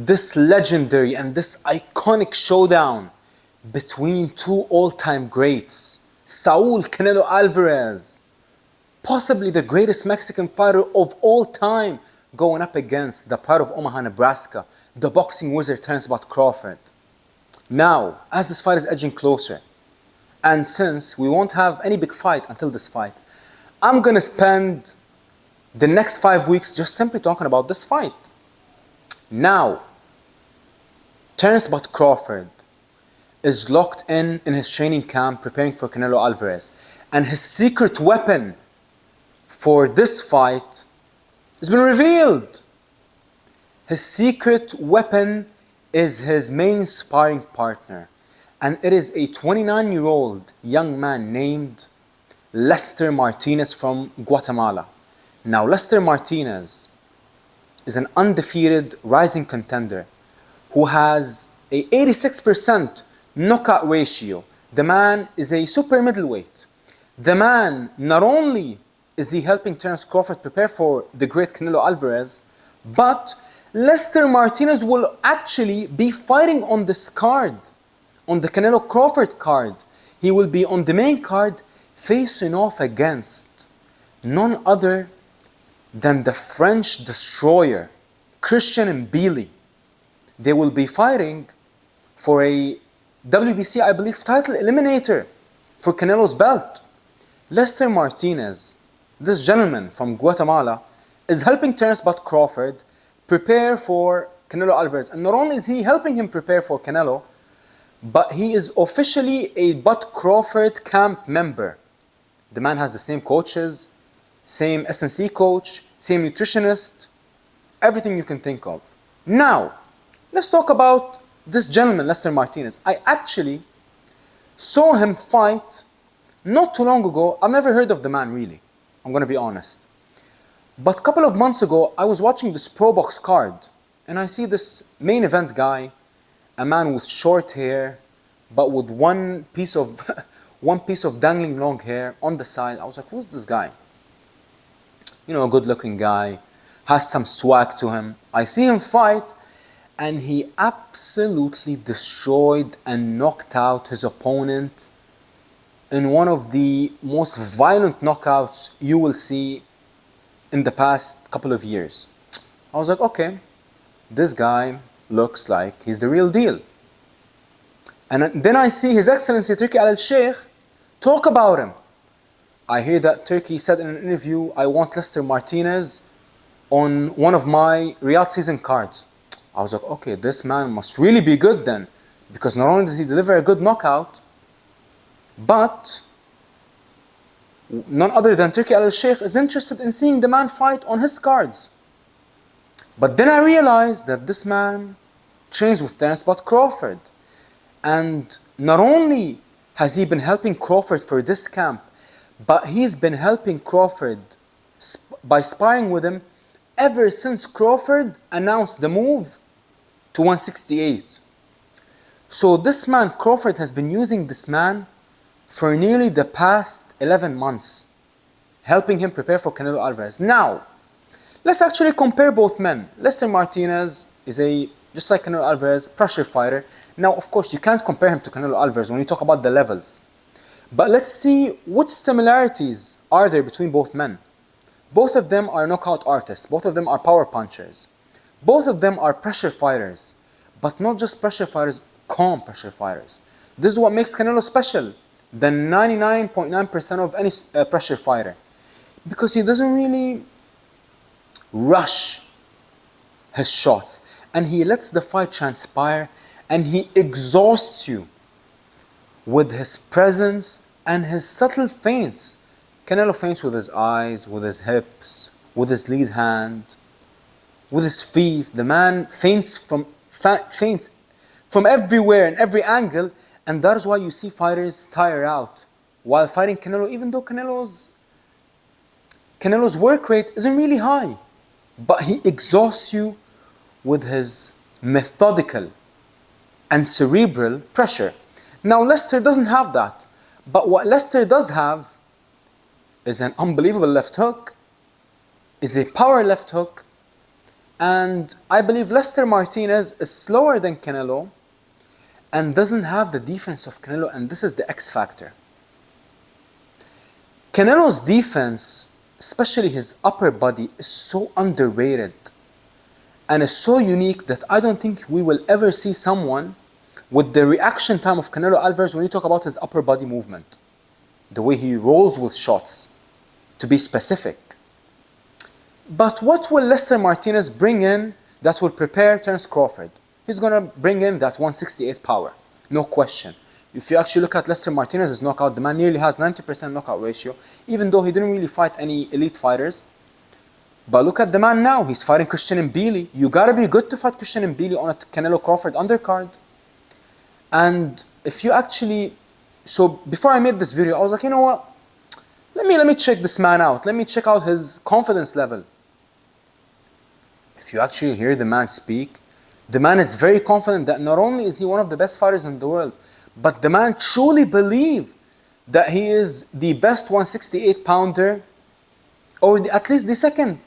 this legendary and this iconic showdown between two all-time greats, Saul Canelo Alvarez, possibly the greatest Mexican fighter of all time, going up against the pride of Omaha, Nebraska, the boxing wizard Terence Crawford. Now, as this fight is edging closer, and since we won't have any big fight until this fight, I'm gonna spend the next 5 weeks just simply talking about this fight. Now, Terence Crawford is locked in his training camp preparing for Canelo Alvarez, and his secret weapon for this fight has been revealed. His secret weapon is his main sparring partner, and it is a 29-year-old young man named Lester Martinez from Guatemala. Now, Lester Martinez is an undefeated rising contender who has a 86% knockout ratio. The man is a super middleweight. The man, not only is he helping Terence Crawford prepare for the great Canelo Alvarez, but Lester Martinez will actually be fighting on this card, on the Canelo Crawford card. He will be on the main card facing off against none other than the French destroyer, Christian Mbili. They will be fighting for a WBC, I believe, title eliminator for Canelo's belt. Lester Martinez, this gentleman from Guatemala, is helping Terence Crawford prepare for Canelo Alvarez. And not only is he helping him prepare for Canelo, but he is officially a Bud Crawford camp member. The man has the same coaches, same S&C coach, same nutritionist, everything you can think of. Now, let's talk about this gentleman, Lester Martinez. I actually saw him fight not too long ago. I've never heard of the man, really. I'm going to be honest. But a couple of months ago, I was watching this Pro Box card, and I see this main event guy, a man with short hair, but with one piece of dangling long hair on the side. I was like, who's this guy? You know, a good-looking guy, has some swag to him. I see him fight, and he absolutely destroyed and knocked out his opponent in one of the most violent knockouts you will see in the past couple of years. I was like, okay, this guy looks like he's the real deal. And then I see His Excellency Turki Al-Sheikh talk about him. I hear that Turki said in an interview, I want Lester Martinez on one of my Riyadh season cards. I was like, okay, this man must really be good then, because not only did he deliver a good knockout, but none other than Turki Al-Sheikh is interested in seeing the man fight on his cards. But then I realized that this man trains with Terence Crawford. And not only has he been helping Crawford for this camp, but he's been helping Crawford by sparring with him ever since Crawford announced the move to 168. So this man, Crawford, has been using this man for nearly the past 11 months, helping him prepare for Canelo Alvarez. Now, let's actually compare both men. Lester Martinez is just like Canelo Alvarez, pressure fighter. Now, of course, you can't compare him to Canelo Alvarez when you talk about the levels. But let's see what similarities are there between both men. Both of them are knockout artists. Both of them are power punchers. Both of them are pressure fighters. But not just pressure fighters, calm pressure fighters. This is what makes Canelo special than 99.9% of any pressure fighter. Because he doesn't really rush his shots. And he lets the fight transpire, and he exhausts you with his presence and his subtle feints. Canelo feints with his eyes, with his hips, with his lead hand, with his feet. The man feints from everywhere and every angle, and that is why you see fighters tire out while fighting Canelo, even though Canelo's work rate isn't really high. But he exhausts you with his methodical and cerebral pressure. Now, Lester doesn't have that. But what Lester does have is an unbelievable left hook, is a power left hook, And I believe Lester Martinez is slower than Canelo and doesn't have the defense of Canelo, and this is the X factor. Canelo's defense, especially his upper body, is so underrated and is so unique that I don't think we will ever see someone with the reaction time of Canelo Alvarez when you talk about his upper body movement, the way he rolls with shots, to be specific. But what will Lester Martinez bring in that will prepare Terence Crawford? He's going to bring in that 168 power, no question. If you actually look at Lester Martinez's knockout, the man nearly has 90% knockout ratio, even though he didn't really fight any elite fighters. But look at the man now, he's fighting Christian Mbili. You gotta be good to fight Christian Mbili on a Canelo Crawford undercard. And if you actually, so before I made this video, I was like, you know what? Let me check this man out. Let me check out his confidence level. If you actually hear the man speak, the man is very confident that not only is he one of the best fighters in the world, but the man truly believes that he is the best 168 pounder, or at least the second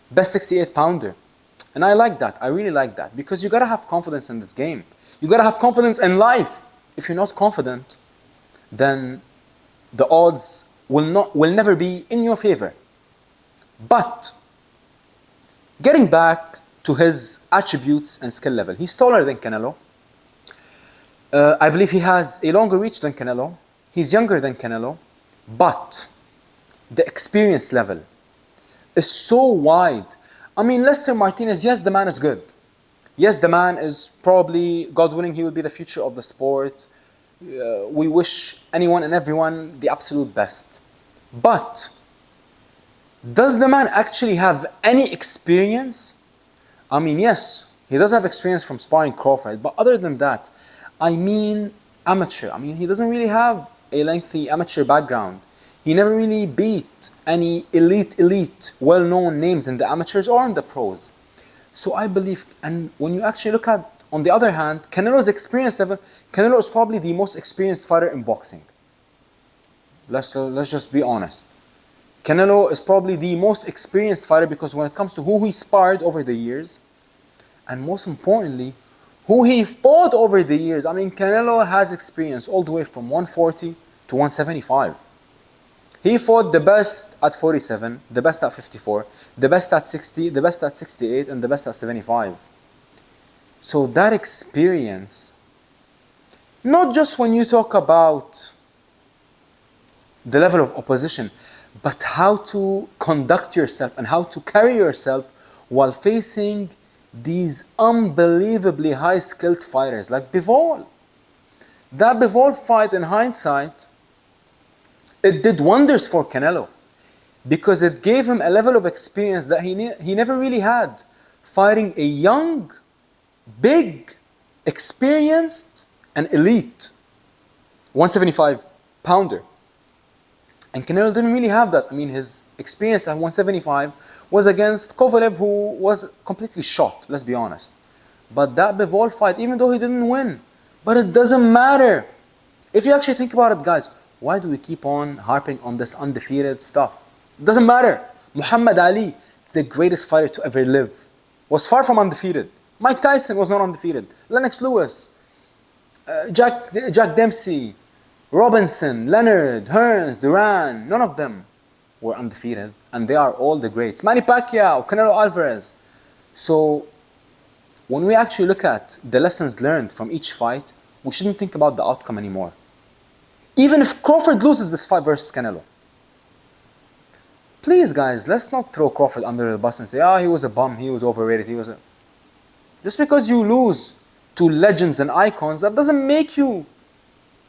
best 68 pounder. And I like that. I really like that, because you gotta have confidence in this game. You gotta have confidence in life. If you're not confident, then the odds will never be in your favor. But getting back to his attributes and skill level, he's taller than Canelo. I believe he has a longer reach than Canelo. He's younger than Canelo. But the experience level is so wide. I mean, Lester Martinez, yes, the man is good. Yes, the man is probably, God willing, he will be the future of the sport. We wish anyone and everyone the absolute best. But does the man actually have any experience? I mean, yes, he does have experience from sparring Crawford, but other than that, I mean amateur. I mean, he doesn't really have a lengthy amateur background. He never really beat any elite, well-known names in the amateurs or in the pros. So I believe, and when you actually look at, on the other hand, Canelo's experience level, Canelo is probably the most experienced fighter in boxing. Let's just be honest. Canelo is probably the most experienced fighter, because when it comes to who he sparred over the years, and most importantly, who he fought over the years, I mean, Canelo has experience all the way from 140 to 175. He fought the best at 47, the best at 54, the best at 60, the best at 68, and the best at 75. So that experience, not just when you talk about the level of opposition, but how to conduct yourself and how to carry yourself while facing these unbelievably high-skilled fighters like Bivol. That Bivol fight, in hindsight, it did wonders for Canelo, because it gave him a level of experience that he never really had, fighting a young, big, experienced, and elite 175 pounder. And Canelo didn't really have that. I mean, his experience at 175 was against Kovalev, who was completely shot, let's be honest. But that Bivol fight, even though he didn't win, but it doesn't matter. If you actually think about it, guys, why do we keep on harping on this undefeated stuff? It doesn't matter. Muhammad Ali, the greatest fighter to ever live, was far from undefeated. Mike Tyson was not undefeated. Lennox Lewis, Jack Dempsey, Robinson, Leonard, Hearns, Duran, none of them were undefeated, and they are all the greats. Manny Pacquiao, Canelo Alvarez. So when we actually look at the lessons learned from each fight, we shouldn't think about the outcome anymore. Even if Crawford loses this fight versus Canelo, please, guys, let's not throw Crawford under the bus and say, he was a bum, he was overrated, Just because you lose to legends and icons, that doesn't make you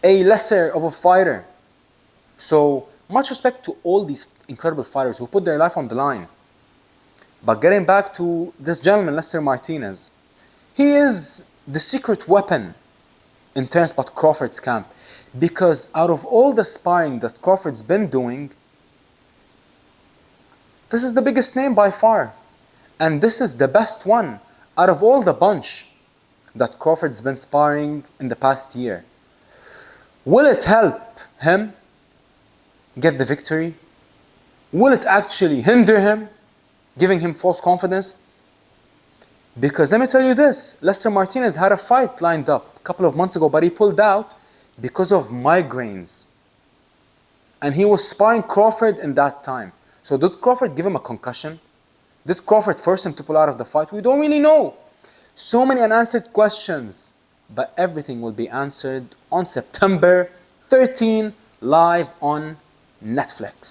a lesser of a fighter. So much respect to all these incredible fighters who put their life on the line. But getting back to this gentleman, Lester Martinez, he is the secret weapon in Terence Crawford's camp, because out of all the sparring that Crawford's been doing, this is the biggest name by far. And this is the best one out of all the bunch that Crawford's been sparring in the past year. Will it help him get the victory? Will it actually hinder him, giving him false confidence? Because let me tell you this, Lester Martinez had a fight lined up a couple of months ago, but he pulled out because of migraines. And he was sparring Crawford in that time. So did Crawford give him a concussion? Did Crawford force him to pull out of the fight? We don't really know. So many unanswered questions. But everything will be answered on September 13, live on Netflix.